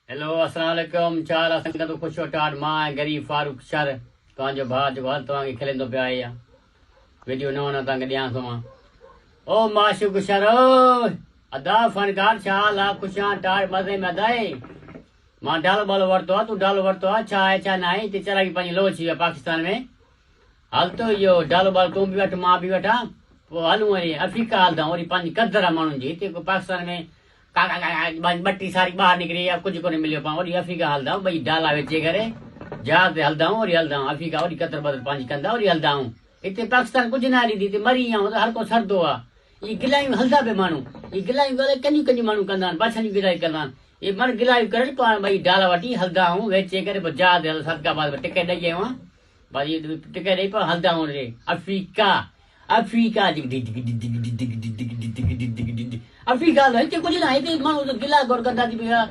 hello अस्सलाम वालेकुम चार संगत खुश टाट मां गरीब फारूक शर तव्हांजो भाउ जेको हल तव्हांखे खिलंदो पियो आहे वीडियो न वञो तव्हांखे ॾियां थो मां ओ माशूक शर अदा फनकार छा हाल आहे ख़ुशि आहियां टाट मज़े में अदाए मां डालो बालो वरितो आहे तूं डालो वरितो आहे छा आहे छा न आहे हिते चरागी पंहिंजी लो अची वियो आहे पाकिस्तान में हल तो इहो डालो बालो तूं बि वठ मां बि वठां पोइ हलूं वरी अफ्रीका हलंदा वरी पंहिंजी कदर आहे माण्हुनि जी हिते पाकिस्तान में ॿटी सारी ॿाहिरि निकिरी या कुझु कोन मिलियो पाण वरी अफ्रीका हलंदा आहियूं ॿई डाला विझे करे जहाज़ ते हलंदा आहियूं वरी हलंदा आहियूं अफ्रीका वरी कतर बदल पंहिंजी कंदा वरी हलंदा आहियूं हिते पाकिस्तान कुझु न ॾींदी हिते मरी विया आहियूं त हर को सरदो आहे इहे गिलायूं हलंदा पिया माण्हू इहे गिलायूं कॾहिं कॾहिं माण्हू कंदा आहिनि बाछनि जूं गिलाई कंदा आहिनि इहे मन गिलायूं करे पाण ॿई डाला वठी हलंदा आहियूं वेचे करे पोइ जहाज़ ते सदकाबाद में टिकट ॾेई आयो आहियां भई टिकट ॾेई पियो हलंदा आहियूं अफ्रीका अफ्रीका अफ्रीका हिते कुझु न हिते माण्हू गिला गौर कंदा थी पिया